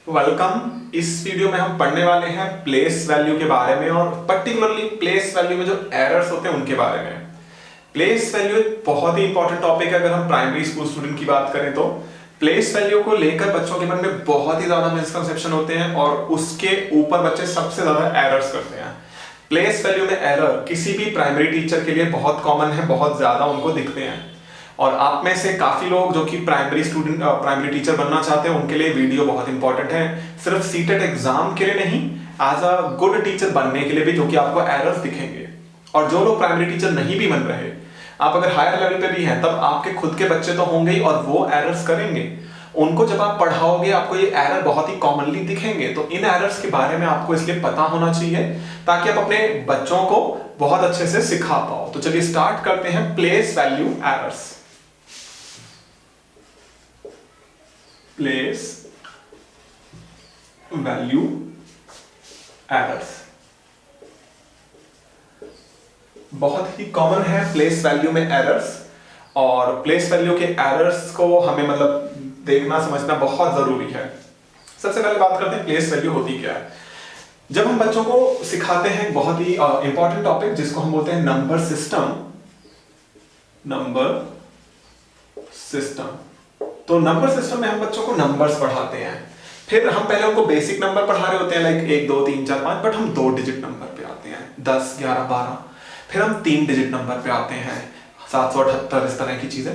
Welcome. इस video में हम पढ़ने वाले हैं प्लेस वैल्यू के बारे में और पर्टिकुलरली प्लेस वैल्यू में जो एरर्स होते हैं उनके बारे में। प्लेस वैल्यू एक बहुत ही इंपॉर्टेंट टॉपिक है। अगर हम प्राइमरी स्कूल स्टूडेंट की बात करें तो प्लेस वैल्यू को लेकर बच्चों के मन में बहुत ही ज्यादा मिसकंसेप्शन होते हैं और उसके ऊपर बच्चे सबसे ज्यादा एरर्स करते हैं। प्लेस वैल्यू में एरर किसी भी प्राइमरी टीचर के लिए बहुत कॉमन है, बहुत ज्यादा उनको दिखते हैं। और आप में से काफी लोग जो कि प्राइमरी टीचर बनना चाहते हैं उनके लिए वीडियो बहुत इंपॉर्टेंट है। सिर्फ सीटेट एग्जाम के लिए नहीं, एज अ गुड टीचर बनने के लिए भी, जो कि आपको एरर्स दिखेंगे। और जो लोग प्राइमरी टीचर नहीं भी बन रहे, आप अगर हायर लेवल पे भी हैं, तब आपके खुद के बच्चे तो होंगे ही और वो एरर्स करेंगे। उनको जब आप पढ़ाओगे आपको ये एरर बहुत ही कॉमनली दिखेंगे। तो इन एरर्स के बारे में आपको इसलिए पता होना चाहिए ताकि आप अपने बच्चों को बहुत अच्छे से सिखा पाओ। तो चलिए स्टार्ट करते हैं place value errors. Place value errors बहुत ही कॉमन है प्लेस वैल्यू में एरर्स। और प्लेस वैल्यू के एरर्स को हमें मतलब देखना समझना बहुत जरूरी है। सबसे पहले बात करते हैं प्लेस वैल्यू होती क्या है। जब हम बच्चों को सिखाते हैं बहुत ही इंपॉर्टेंट टॉपिक जिसको हम बोलते हैं नंबर सिस्टम। तो नंबर सिस्टम में हम बच्चों को नंबर्स पढ़ाते हैं। फिर हम पहले उनको बेसिक नंबर पढ़ा रहे होते हैं, लाइक 1 2 3 4 5, बट हम 2 डिजिट नंबर पे आते हैं, 10 11 12। फिर हम 3 डिजिट नंबर पे आते हैं, 778, इस तरह की चीजें।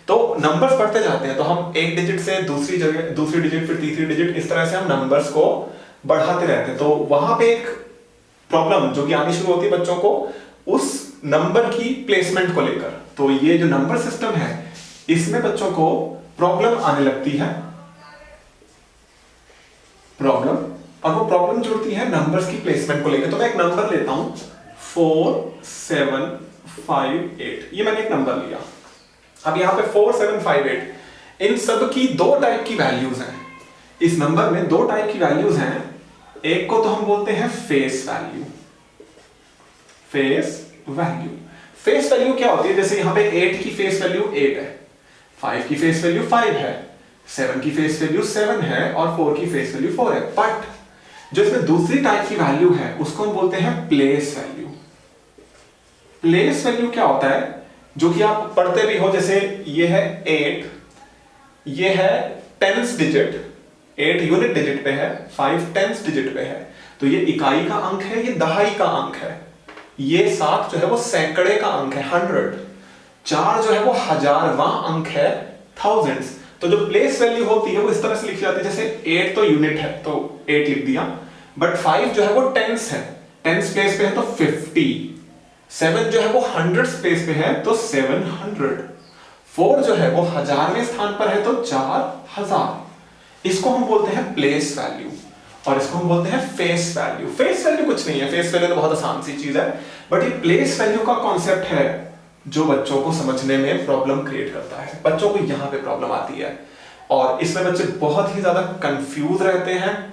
तो नंबर्स बढ़ते जाते हैं। तो हम एक डिजिट से दूसरी डिजिट, फिर तीसरी डिजिट, इस तरह से हम नंबर्स को बढ़ाते रहते हैं। तो वहां पे एक प्रॉब्लम जो कि आनी शुरू होती है बच्चों को उस नंबर की प्लेसमेंट को लेकर। तो ये जो नंबर सिस्टम है इसमें बच्चों को प्रॉब्लम आने लगती है, और वो प्रॉब्लम जुड़ती है नंबर्स की प्लेसमेंट को लेकर। तो मैं एक नंबर लेता हूं 4758, ये मैंने एक नंबर लिया। अब यहां पे 4758, इन सब की 2 टाइप की वैल्यूज हैं। इस नंबर में 2 टाइप की वैल्यूज हैं। एक को तो हम बोलते हैं फेस वैल्यू। फेस वैल्यू क्या होती है? जैसे यहां पे 8 की फेस वैल्यू 8 है, 5 की फेस वैल्यू 5 है, 7 की फेस वैल्यू 7 है और 4 की फेस वैल्यू 4 है। बट जो इसमें दूसरी टाइप की वैल्यू है उसको हम बोलते हैं प्लेस वैल्यू। प्लेस वैल्यू क्या होता है? जो कि आप पढ़ते भी हो, जैसे ये है 8, ये है 10th डिजिट, 8 यूनिट डिजिट पे है, 5 10th डिजिट पे है। तो ये इकाई का अंक है, ये दहाई का अंक है। ये 7 जो है वो सैकड़े का अंक है, 100। 4 जो है वो हजारवां अंक है, thousands। तो जो प्लेस वैल्यू होती है वो इस तरह से लिखी जाती है, जैसे 8 तो यूनिट है तो 8 लिख दिया, बट 5 जो है वो टेंस है, 10th प्लेस पे है तो 50, 7 जो है वो 100th प्लेस पे है तो 700, 4 जो है वो हजारवें स्थान पर है तो 4000। इसको हम बोलते हैं प्लेस वैल्यू और इसको हम बोलते हैं फेस वैल्यू। फेस वैल्यू कुछ नहीं है, फेस वैल्यू तो बहुत आसान सी चीज है, बट ये प्लेस वैल्यू का कॉन्सेप्ट है जो बच्चों को समझने में प्रॉब्लम क्रिएट करता है। बच्चों को यहां पे प्रॉब्लम आती है और इसमें बच्चे बहुत ही ज्यादा कंफ्यूज रहते हैं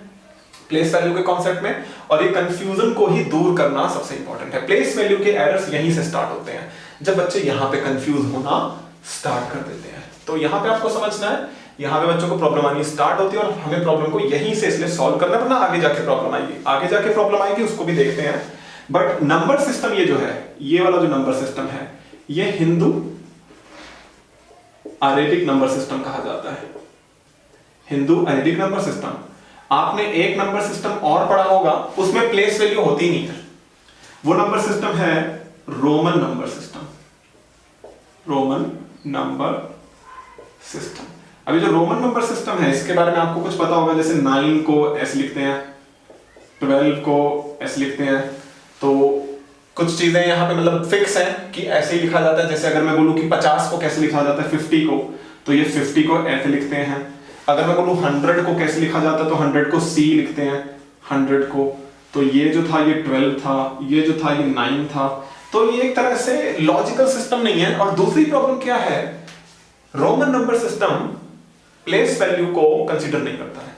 प्लेस वैल्यू के कॉन्सेप्ट में। और ये कंफ्यूजन को ही दूर करना सबसे इंपॉर्टेंट है। प्लेस वैल्यू के एरर्स यहीं से स्टार्ट होते हैं, जब बच्चे यहां पे कंफ्यूज होना स्टार्ट कर देते हैं। तो यहां पे आपको समझना है, यहां पे बच्चों को प्रॉब्लम आनी स्टार्ट होती है और हमें प्रॉब्लम को यहीं से इसलिए सॉल्व करना, वरना आगे जाके प्रॉब्लम आएगी, उसको भी देखते हैं। बट नंबर सिस्टम ये जो है, ये वाला जो नंबर सिस्टम है, ये हिंदू अरेबिक नंबर सिस्टम कहा जाता है। Hindu Arabic number system. आपने एक नंबर सिस्टम और पढ़ा होगा, उसमें प्लेस वैल्यू होती नहीं है। वो नंबर सिस्टम है रोमन नंबर सिस्टम। अभी जो रोमन नंबर सिस्टम है इसके बारे में आपको कुछ पता होगा, जैसे 9 को ऐसे लिखते हैं, 12 को ऐसे लिखते हैं। तो कुछ चीजें यहाँ पे मतलब फिक्स है कि ऐसे ही लिखा जाता है। जैसे अगर मैं बोलूं कि 50 को कैसे लिखा जाता है 50 को, तो ये 50 को ऐसे लिखते हैं। अगर मैं बोलूं 100 को कैसे लिखा जाता है तो 100 को C लिखते हैं, 100 को। तो ये जो था ये 12 था, ये जो था ये 9 था। तो ये एक तरह से लॉजिकल सिस्टम नहीं है। और दूसरी प्रॉब्लम क्या है, Roman number system place value को कंसीडर नहीं करता है।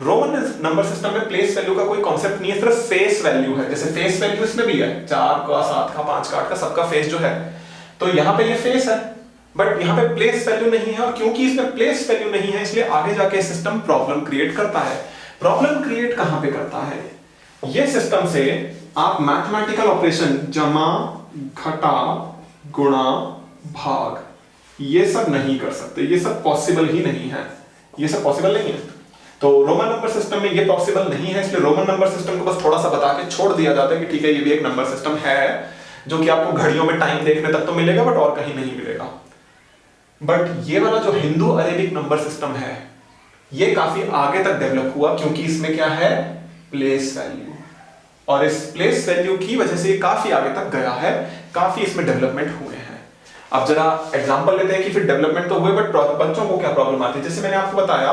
रोमन नंबर सिस्टम में प्लेस वैल्यू का कोई कॉन्सेप्ट नहीं है, सिर्फ फेस वैल्यू है। जैसे फेस वैल्यू इसमें भी है, 4 का, 7 का, 5 का, 8 का, सबका फेस जो है, तो यहां पे ये फेस है, बट यहां पे प्लेस वैल्यू नहीं है। और क्योंकि इसमें प्लेस वैल्यू नहीं है इसलिए आगे जाके सिस्टम प्रॉब्लम क्रिएट करता है। प्रॉब्लम क्रिएट कहां पे करता है? ये सिस्टम से आप मैथमेटिकल ऑपरेशन जमा, घटा, गुणा, भाग ये सब नहीं कर सकते, ये सब पॉसिबल ही नहीं है, ये सब पॉसिबल नहीं है। तो रोमन नंबर सिस्टम में ये पॉसिबल नहीं है, इसलिए रोमन नंबर सिस्टम को बस थोड़ा सा बता के छोड़ दिया जाता है कि ठीक है ये भी एक नंबर सिस्टम है जो कि आपको घड़ियों में टाइम देखने तक तो मिलेगा बट और कहीं नहीं मिलेगा। बट ये वाला जो हिंदू अरेबिक नंबर सिस्टम है ये काफी आगे तक डेवलप हुआ, क्योंकि इसमें क्या है, प्लेस वैल्यू, और इस प्लेस वैल्यू की वजह से ये काफी आगे तक गया है, काफी इसमें डेवलपमेंट हुए हैं। अब जरा एग्जांपल लेते हैं कि फिर डेवलपमेंट तो हुए बट बच्चों को क्या प्रॉब्लम आती है। जैसे मैंने आपको बताया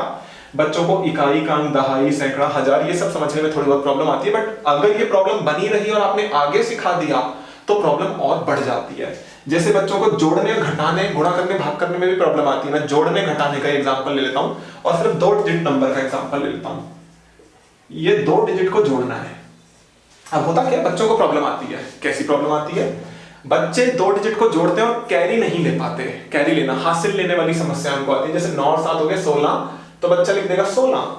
बच्चों को इकाई, कांग, दहाई, सैकड़ा, हजार ये सब समझने में थोड़ी बहुत प्रॉब्लम आती है, बट अगर ये प्रॉब्लम बनी रही और आपने आगे सिखा दिया तो प्रॉब्लम और बढ़ जाती है। जैसे बच्चों को जोड़ने, घटाने, गुणा करने, भाग करने में भी प्रॉब्लम आती है। मैं जोड़ने घटाने का एग्जांपल ले लेता हूं और सिर्फ 2 डिजिट नंबर का एग्जांपल ले लेता हूं। ये 2 डिजिट को जोड़ना है। अब होता क्या, बच्चों को प्रॉब्लम आती है। कैसी प्रॉब्लम आती है? बच्चे 2 डिजिट को जोड़ते हैं और कैरी नहीं ले पाते। कैरी लेना, हासिल लेने वाली समस्या उनको आती है। जैसे 9 और 7 हो गए 16, तो बच्चा लिख देगा 16,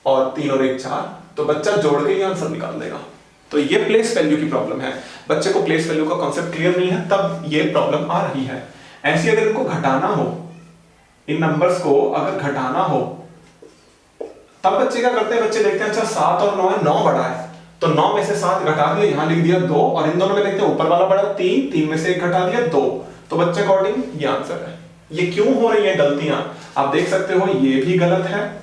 और 3 और 1 4, तो बच्चा जोड़ के ही आंसर निकाल देगा। तो ये प्लेस वैल्यू की प्रॉब्लम है। बच्चे को प्लेस वैल्यू का कॉन्सेप्ट क्लियर नहीं है, तब ये प्रॉब्लम आ रही है। ऐसी अगर इनको घटाना हो, इन नंबर्स को अगर घटाना हो, तब बच्चे क्या करते हैं, बच्चे देखते हैं अच्छा 7 और 9 है, 9 बड़ा है, तो 9 में से 7 घटा दिया, यहां लिख दिया 2, और इन दोनों में देखते हैं ऊपर वाला बड़ा 3, 3 में से 1 घटा दिया 2, तो बच्चे अकॉर्डिंग ये आंसर है। ये क्यों हो रही है गलतियां, आप देख सकते हो, ये भी गलत है,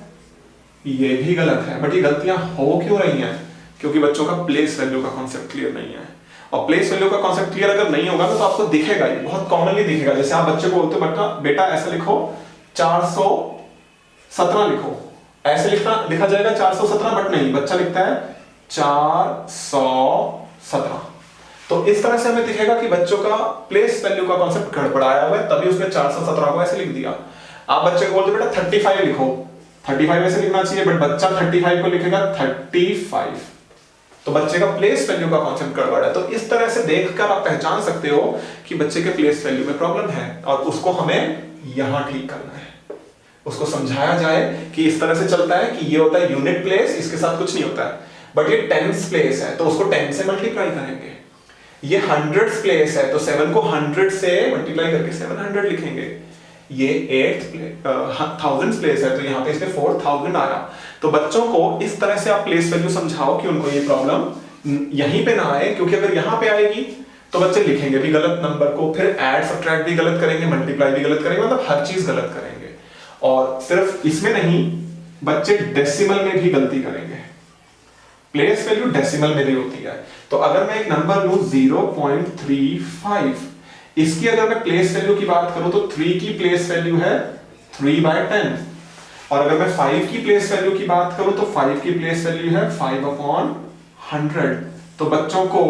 ये भी गलत है, बट ये गलतियां हो क्यों रही हैं? क्योंकि बच्चों का प्लेस वैल्यू का कॉन्सेप्ट क्लियर नहीं है। और प्लेस वैल्यू का कॉन्सेप्ट क्लियर अगर नहीं होगा तो आपको दिखेगा, ये बहुत कॉमनली दिखेगा। जैसे आप बच्चे को बोलते हो बेटा ऐसा लिखो 417 लिखो, ऐसे लिखा जाएगा 417, बट नहीं, बच्चा लिखता है 417। तो इस तरह से हमें दिखेगा कि बच्चों का प्लेस वैल्यू का कॉन्सेप्ट गड़बड़ाया हुआ है, तभी उसने 417 को ऐसे लिख दिया। आप बच्चे को बोलते बेटा 35 लिखो, 35 ऐसे लिखना चाहिए, बट बच्चा 35 को लिखेगा 35, तो बच्चे का प्लेस वैल्यू का कॉन्सेप्ट गड़बड़ है। तो इस तरह से देखकर आप पहचान सकते हो कि बच्चे के प्लेस वैल्यू में प्रॉब्लम है, और उसको हमें यहां ठीक करना है। उसको समझाया जाए कि इस तरह से चलता है कि ये होता है यूनिट प्लेस, इसके साथ कुछ नहीं होता है, बट ये टेंस प्लेस है तो उसको 10 से मल्टीप्लाई करेंगे। ये हंड्रेड्स प्लेस है तो 7 को 100 से मल्टीप्लाई करके 700 लिखेंगे। ये 1000 प्लेस है तो यहाँ पे इसमें 4000 आया। तो बच्चों को इस तरह से आप प्लेस वैल्यू समझाओ कि उनको ये प्रॉब्लम यहीं पे ना आए, क्योंकि अगर यहाँ पे आएगी तो बच्चे लिखेंगे भी गलत नंबर को, फिर ऐड सब्ट्रैक्ट भी गलत करेंगे, मल्टीप्लाई भी गलत करेंगे, मतलब हर चीज गलत करेंगे। और सिर्फ इसमें नहीं, बच्चे डेसिमल में भी गलती करेंगे। प्लेस वैल्यू डेसिमल में भी होती है। तो अगर मैं एक नंबर लूं 0.35, इसकी अगर मैं प्लेस वैल्यू की बात करूं तो 3 की प्लेस वैल्यू है 3/10, और अगर मैं 5 की प्लेस वैल्यू की बात करूं तो 5 की प्लेस वैल्यू है 5/100। तो बच्चों को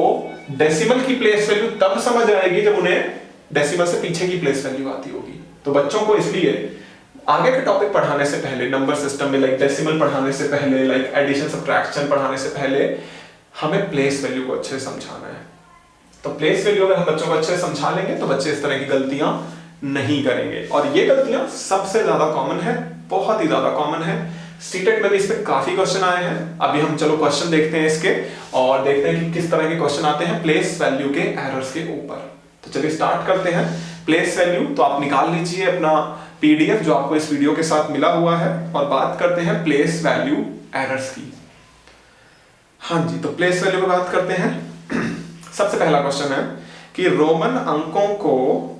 डेसिमल की प्लेस वैल्यू तब समझ आएगी जब उन्हें डेसिमल से पीछे की प्लेस वैल्यू आती होगी। तो बच्चों को इसलिए आगे के टॉपिक पढ़ाने से पहले, नंबर सिस्टम में लाइक डेसिमल पढ़ाने से पहले, लाइक एडिशन सब्ट्रैक्शन पढ़ाने से पहले, हमें प्लेस वैल्यू को अच्छे से समझाना है। तो प्लेस वैल्यू अगर हम बच्चों को अच्छे से समझा लेंगे तो बच्चे इस तरह की गलतियां नहीं करेंगे। और ये गलतियां सबसे ज्यादा कॉमन है, बहुत ही ज्यादा कॉमन है। सीटेट में भी इसमें काफी क्वेश्चन आए हैं। अभी हम चलो क्वेश्चन देखते हैं इसके, और देखते हैं कि किस तरह के क्वेश्चन आते हैं प्लेस वैल्यू के एरर्स के ऊपर। तो चलिए स्टार्ट करते हैं। प्लेस वैल्यू तो आप निकाल लीजिए अपना पीडीएफ जो आपको इस वीडियो के साथ मिला हुआ है, और बात करते हैं प्लेस वैल्यू एरर्स की। हाँ जी, तो प्लेस वैल्यू की बात करते हैं। सबसे पहला क्वेश्चन है कि रोमन अंकों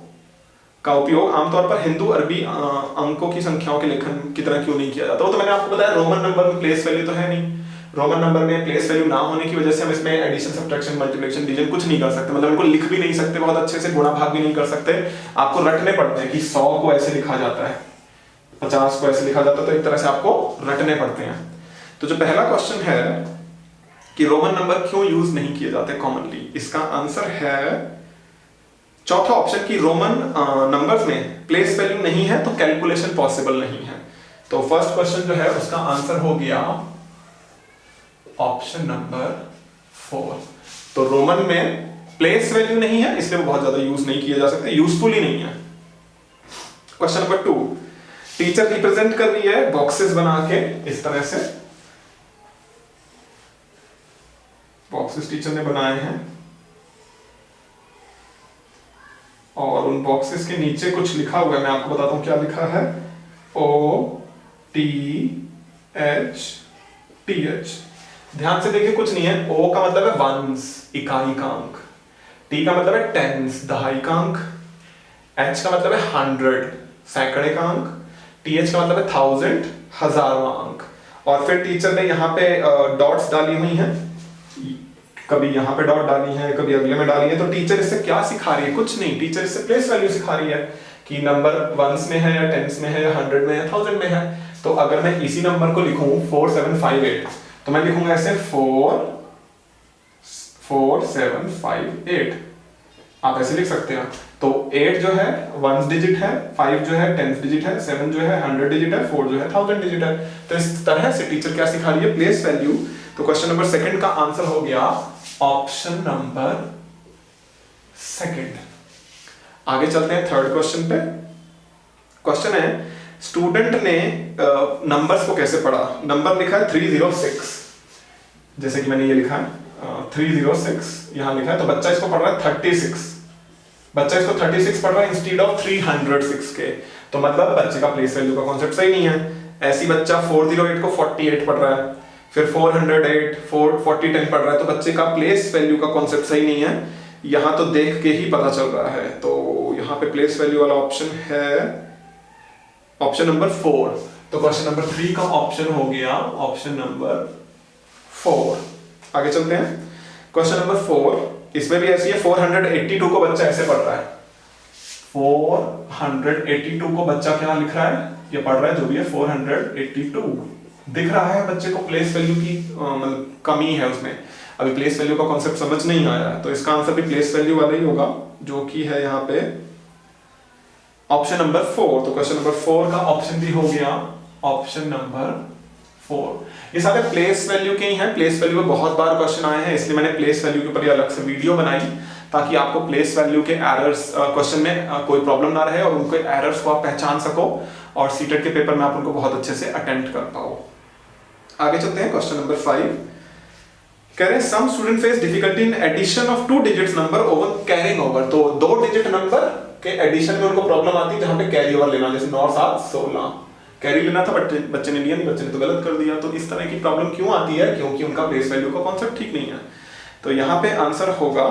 का उपयोग आमतौर पर हिंदू अरबी अंकों की संख्याओं के लेखन की तरह क्यों नहीं किया जाता। वो तो मैंने आपको बताया, रोमन नंबर में प्लेस वैल्यू तो है नहीं। रोमन नंबर में प्लेस वैल्यू ना होने की वजह से हम इसमें एडिशन, सब्ट्रैक्शन, मल्टीप्लिकेशन, डिवीजन कुछ नहीं कर सकते, मतलब इनको लिख भी नहीं सकते बहुत अच्छे से, गुणा भाग भी नहीं कर सकते। आपको रटने पड़ते हैं कि 100 को ऐसे लिखा जाता है, 50 को ऐसे लिखा जाता है, तो एक तरह से आपको रटने पड़ते हैं। तो जो पहला क्वेश्चन है कि रोमन नंबर क्यों यूज नहीं किए जाते कॉमनली, इसका आंसर है चौथा ऑप्शन की रोमन नंबर्स में प्लेस वैल्यू नहीं है तो कैलकुलेशन पॉसिबल नहीं है। तो फर्स्ट क्वेश्चन जो है उसका आंसर हो गया ऑप्शन नंबर 4। तो रोमन में प्लेस वैल्यू नहीं है, इसलिए वो बहुत ज्यादा यूज नहीं किए जा सकते, यूजफुल ही नहीं है। क्वेश्चन नंबर 2, टीचर रिप्रेजेंट कर रही है बॉक्सेस बना के इस तरह से, टीचर ने बनाए हैं और उन बॉक्सेस के नीचे कुछ लिखा हुआ है, मैं आपको बताता हूं क्या लिखा है। OTHTH। ध्यान से देखिए, कुछ नहीं है। O का मतलब है वंस, इकाई का अंक। T का मतलब है टेंस, दहाई का अंक। H का मतलब है 100, सैकड़े का अंक। TH का मतलब है 1000, हजारवां अंक। और फिर टीचर ने यहाँ पे डॉट्स डाली हुई हैं, कभी यहाँ पे डॉट डाली है, कभी अगले में डाली है। तो टीचर इससे क्या सिखा रही है? कुछ नहीं, टीचर इससे प्लेस वैल्यू सिखा रही है कि नंबर वंस में है या टेंस में है या 100 में है, 1000 में है। तो अगर मैं इसी नंबर को लिखूं 4758, तो मैं लिखूंगा ऐसे 44758। आप ऐसे लिख सकते हैं। तो 8 जो है 1 डिजिट है, 5 जो है 10 डिजिट है, 7 जो है 100 डिजिट है, 4 जो है 1000 डिजिट है। तो इस तरह से टीचर क्या सिखा रही है? Place value. तो क्वेश्चन नंबर सेकंड का आंसर हो गया ऑप्शन नंबर सेकंड। आगे चलते हैं थर्ड क्वेश्चन पे। क्वेश्चन है, स्टूडेंट ने नंबर्स को कैसे पढ़ा? नंबर लिखा है 306, जैसे कि मैंने ये लिखा है 306 यहां लिखा है, तो बच्चा इसको पढ़ रहा है 36। बच्चा इसको 36 पढ़ रहा है इंस्टीड ऑफ 306 के। तो मतलब बच्चे का प्लेस वैल्यू का कॉन्सेप्ट सही नहीं है। ऐसी बच्चा 408 को 48 पढ़ रहा है, फिर 408 4010 पढ़ रहा है, तो बच्चे का प्लेस वैल्यू का कॉन्सेप्ट सही नहीं है। यहां तो देख के ही पता चल रहा है। तो यहां पे प्लेस वैल्यू वाला ऑप्शन है ऑप्शन नंबर 4। तो क्वेश्चन नंबर 3 का ऑप्शन हो गया ऑप्शन नंबर 4। आगे चलते हैं। क्वेश्चन नंबर 4, इसमें भी ऐसी है। 482 को बच्चा ऐसे पढ़ रहा है। 482 को बच्चा क्या लिख रहा है? ये पढ़ रहा है जो भी है 482 दिख रहा है। बच्चे को प्लेस वैल्यू की मतलब कमी है उसमें, अभी प्लेस वैल्यू का कॉन्सेप्ट समझ नहीं आया है। तो इसका आंसर भी प्लेस वैल्यू वाला ही होगा, जो कि है यहाँ पे ऑप्शन नंबर 4। तो क्वेश्चन नंबर 4 का ऑप्शन भी हो गया ऑप्शन नंबर 4। ये सारे प्लेस वैल्यू के ही हैं। प्लेस वैल्यू पे बहुत बार क्वेश्चन आए हैं, इसलिए मैंने प्लेस वैल्यू के ऊपर अलग से वीडियो बनाई, ताकि आपको प्लेस वैल्यू के एरर्स क्वेश्चन में कोई प्रॉब्लम ना रहे और उनके एरर्स को आप पहचान सको और सीटेट के पेपर में आप उनको बहुत अच्छे से अटेम्प्ट कर पाओ। आगे चलते हैं। क्वेश्चन नंबर 5 कह रहे हैं some student face difficulty in addition of 2 digits number over carrying over. तो 2 डिजिट नंबर के एडिशन में उनको प्रॉब्लम आती है जहां पे कैरी ओवर लेना, जैसे 9 7 16 कैरी लेना था, बच्चे ने लिया नहीं, बच्चे ने तो गलत कर दिया। तो इस तरह की प्रॉब्लम क्यों आती है? क्योंकि उनका प्लेस वैल्यू का कॉन्सेप्ट ठीक नहीं है। तो यहाँ पे आंसर होगा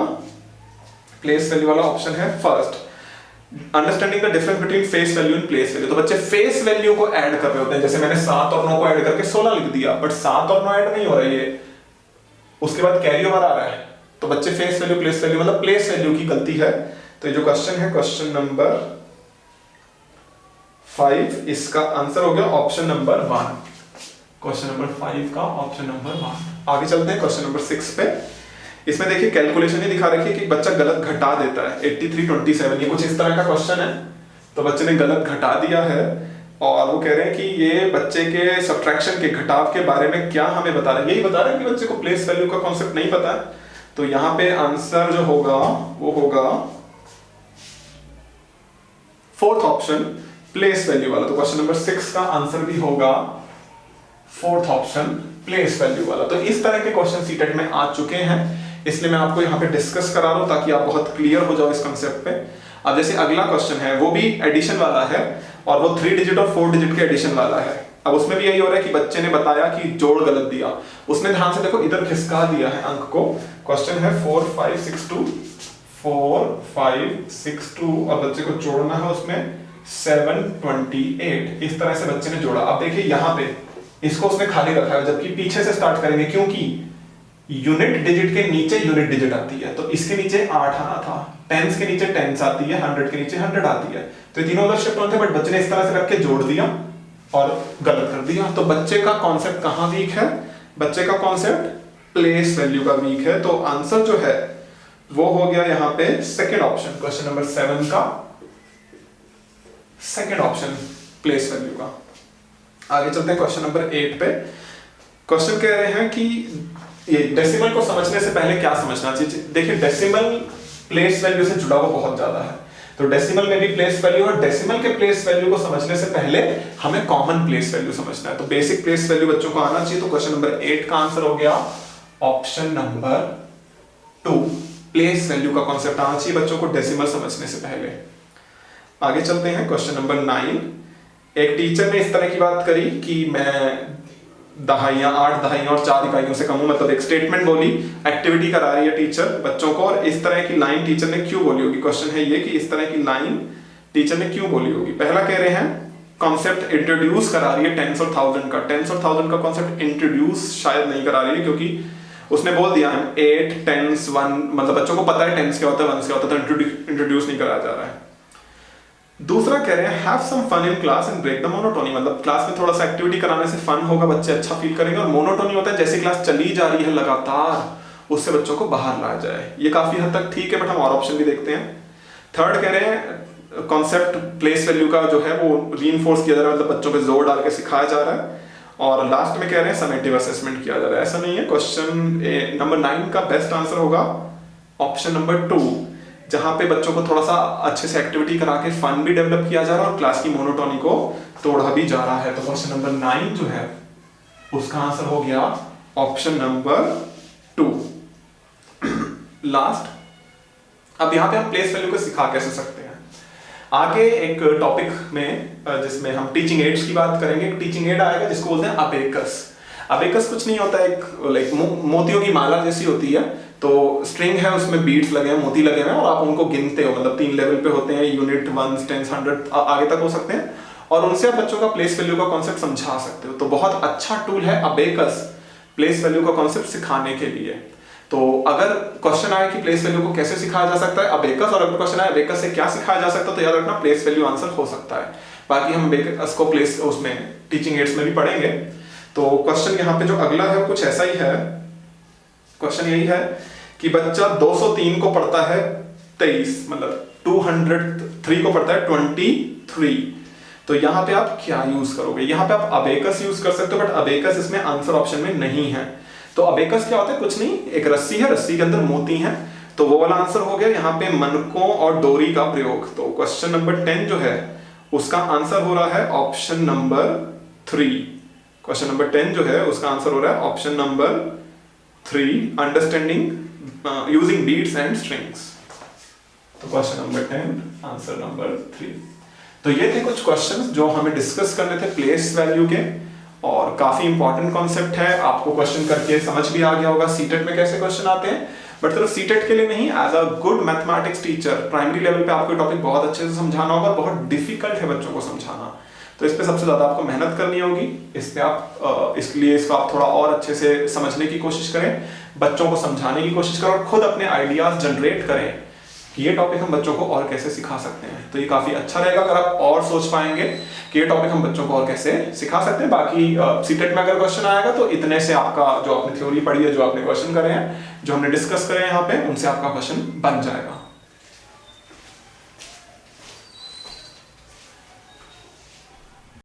प्लेस वैल्यू वाला ऑप्शन है first, understanding the difference between face value and place value. तो बच्चे फेस वैल्यू को ऐड कर रहे होते हैं, जैसे मैंने 7 और 9 को ऐड करके 16 लिख दिया, बट 7 और 9 ऐड नहीं हो रही है, उसके बाद कैरी ओवर आ रहा है। तो बच्चे फेस वैल्यू प्लेस वैल्यू मतलब प्लेस वैल्यू की गलती है। तो ये जो क्वेश्चन है क्वेश्चन नंबर 5, इसका आंसर हो गया ऑप्शन नंबर 1। क्वेश्चन नंबर 5 का ऑप्शन नंबर 1। आगे चलते हैं क्वेश्चन नंबर 6 पे। इसमें देखिए कैलकुलेशन ही दिखा रखी है कि बच्चा गलत घटा देता है 8327, ये कुछ इस तरह का क्वेश्चन है। तो बच्चे ने गलत घटा दिया है और वो कह रहे हैं कि ये बच्चे के सब्ट्रैक्शन के घटाव के बारे में क्या हमें बता रहे हैं? यही बता रहे हैं कि बच्चे को प्लेस वैल्यू का कॉन्सेप्ट नहीं पता है। तो यहाँ पे आंसर जो होगा वो होगा 4th ऑप्शन प्लेस वैल्यू वाला। तो क्वेश्चन नंबर 6 का आंसर भी होगा 4th ऑप्शन प्लेस वैल्यू वाला। तो इस तरह के क्वेश्चन सीटेट में आ चुके हैं, इसलिए मैं आपको यहाँ पे डिस्कस करा रहा हूं ताकि आप बहुत क्लियर हो जाओ इस कंसेप्ट पे। अब जैसे अगला क्वेश्चन है वो भी एडिशन वाला है और वो 3 डिजिट और 4 डिजिट के एडिशन वाला है। अब उसमें भी यही हो रहा है कि बच्चे ने बताया कि जोड़ गलत दिया, उसने ध्यान से देखो इधर खिसका दिया है अंक को। क्वेश्चन है 4562 और बच्चे को जोड़ना है उसमें 728। इस तरह से बच्चे ने जोड़ा। अब देखिए यहाँ पे इसको उसने खाली रखा है, जबकि पीछे से स्टार्ट करेंगे क्योंकि यूनिट डिजिट के नीचे यूनिट डिजिट आती है। तो इसके नीचे 8 आना था, टेंस के नीचे टेंस आती है, 100 के नीचे 100 आती है। तो ये तीनों उधर शिफ्ट होते हैं, बट बच्चे ने इस तरह से रख के जोड़ दिया और गलत कर दिया। तो बच्चे का कॉन्सेप्ट कहां वीक है? बच्चे का कॉन्सेप्ट प्लेस वैल्यू का वीक है। तो आंसर जो है वो हो गया यहाँ पे सेकेंड ऑप्शन, क्वेश्चन नंबर 7 का सेकेंड ऑप्शन प्लेस वैल्यू का। आगे चलते हैं क्वेश्चन नंबर 8 पे। क्वेश्चन कह रहे हैं कि ये डेसिमल को समझने से पहले क्या समझना चाहिए? देखिए डेसिमल प्लेस वैल्यू से जुड़ा हुआ बहुत ज्यादा है। तो डेसिमल में भी प्लेस वैल्यू और डेसिमल के प्लेस वैल्यू को समझने से पहले हमें कॉमन प्लेस वैल्यू समझना है। तो बेसिक प्लेस वैल्यू बच्चों को आना चाहिए। तो क्वेश्चन नंबर 8 का आंसर हो गया ऑप्शन नंबर 2 प्लेस वैल्यू का कॉन्सेप्ट आना चाहिए बच्चों को डेसिमल समझने से पहले। आगे चलते हैं क्वेश्चन नंबर 9। एक टीचर ने इस तरह की बात करी कि मैं 8 दहाइयां और 4 इकाइयों से कम हूं, मतलब एक स्टेटमेंट बोली, एक्टिविटी करा रही है टीचर बच्चों को, और इस तरह की लाइन टीचर ने क्यों बोली होगी। क्वेश्चन है ये कि इस तरह की लाइन टीचर ने क्यों बोली होगी। पहला कह रहे हैं कॉन्सेप्ट इंट्रोड्यूस करा रही है टेंस और थाउजेंड का। टेंस और थाउजेंड का कॉन्सेप्ट इंट्रोड्यूस शायद नहीं करा रही है, क्योंकि उसने बोल दिया 8 10 1, मतलब बच्चों को पता है टेंस क्या होता है, वंस क्या होता है, तो इंट्रोड्यूस नहीं कराया जा रहा है। दूसरा कह रहे हैं have some fun in class and break the monotony, मतलब क्लास में थोड़ा सा एक्टिविटी कराने से फन होगा, बच्चे अच्छा फील करेंगे। और मोनोटोनी होता है जैसे क्लास चली जा रही है लगातार, उससे बच्चों को बाहर लाया जाए। ये काफी हद तक ठीक है, बट हम और ऑप्शन भी देखते हैं। थर्ड कह रहे हैं कॉन्सेप्ट प्लेस वैल्यू का जो है वो रीइंफोर्स किया जा रहा है, मतलब बच्चों पे जोर डाल के सिखाया जा रहा है। और लास्ट में कह रहे हैं समेटिव असेसमेंट किया जा रहा है। ऐसा नहीं है। क्वेश्चन नंबर 9 का बेस्ट आंसर होगा ऑप्शन नंबर 2, जहां पे बच्चों को थोड़ा सा अच्छे से एक्टिविटी करा के फन भी डेवलप किया जा रहा है और क्लास की मोनोटोनी को तोड़ा भी जा रहा है। तो क्वेश्चन नंबर 9 जो है उसका आंसर हो गया ऑप्शन नंबर 2। लास्ट, अब यहां पे हम प्लेस वैल्यू को सिखा कैसे सकते हैं। आगे एक टॉपिक में जिसमें हम टीचिंग एड्स की बात करेंगे, एक टीचिंग एड आएगा जिसको बोलते हैं अबेकस। अबेकस कुछ नहीं होता, एक लाइक मोतियों की माला जैसी होती है। तो स्ट्रिंग है, उसमें बीड्स लगे हैं, मोती लगे हुए हैं, और आप उनको गिनते हो, मतलब 3 लेवल पे होते हैं, यूनिट, 1, 10, 100 आगे तक हो सकते हैं, और उनसे आप बच्चों का प्लेस वैल्यू का कॉन्सेप्ट समझा सकते हो। तो बहुत अच्छा टूल है अबेकस प्लेस वैल्यू का कॉन्सेप्ट सिखाने के लिए। तो अगर क्वेश्चन आए कि प्लेस वैल्यू को कैसे सिखाया जा सकता है अबेकस, और अगर क्वेश्चन आए अबेकस से क्या सिखाया जा सकता है, तो याद रखना प्लेस वैल्यू आंसर हो सकता है। बाकी हम अबेकस को प्लेस उसमें टीचिंग एड्स में भी पढ़ेंगे। तो क्वेश्चन यहाँ पे जो अगला है कुछ ऐसा ही है। क्वेश्चन यही है कि बच्चा 203 को पढ़ता है 23, मतलब 203 को पढ़ता है 23। तो यहाँ पे आप क्या यूज करोगे। यहाँ पे आप अबेकस यूज कर सकते हो, बट अबेकस इसमें आंसर ऑप्शन में नहीं है। तो अबेकस क्या होता है, कुछ नहीं, एक रस्सी है, रस्सी के अंदर मोती हैं, तो वो वाला आंसर हो गया। यहाँ पे मनकों और डोरी का प्रयोग। तो क्वेश्चन नंबर 10 जो है उसका आंसर हो रहा है ऑप्शन नंबर 3। क्वेश्चन नंबर 10 जो है उसका आंसर हो रहा है option number 3, understanding using beads and strings. तो क्वेश्चन नंबर 10 आंसर नंबर 3। तो ये थे कुछ क्वेश्चंस जो हमें डिस्कस करने थे प्लेस वैल्यू के, और काफी इंपॉर्टेंट कॉन्सेप्ट है। आपको क्वेश्चन करके समझ भी आ गया होगा सीटेट में कैसे क्वेश्चन आते हैं। बट सिर्फ सीटेट के लिए नहीं, as a good mathematics teacher primary level पे आपको टॉपिक बहुत अच्छे से समझाना होगा, बहुत डिफिकल्ट है बच्चों को समझाना। तो इस पे सबसे ज्यादा आपको मेहनत करनी होगी। इस पे आप इसको आप थोड़ा और अच्छे से समझने की कोशिश करें, बच्चों को समझाने की कोशिश करें, और खुद अपने आइडियाज जनरेट करें कि ये टॉपिक हम बच्चों को और कैसे सिखा सकते हैं। तो ये काफी अच्छा रहेगा अगर आप और सोच पाएंगे कि ये टॉपिक हम बच्चों को और कैसे सिखा सकते हैं। बाकी सीटेट में अगर क्वेश्चन आएगा तो इतने से आपका जो आपने थ्योरी पढ़ी है, जो आपने क्वेश्चन करे हैं, जो हमने डिस्कस करे हैं यहाँ पे, उनसे आपका क्वेश्चन बन जाएगा।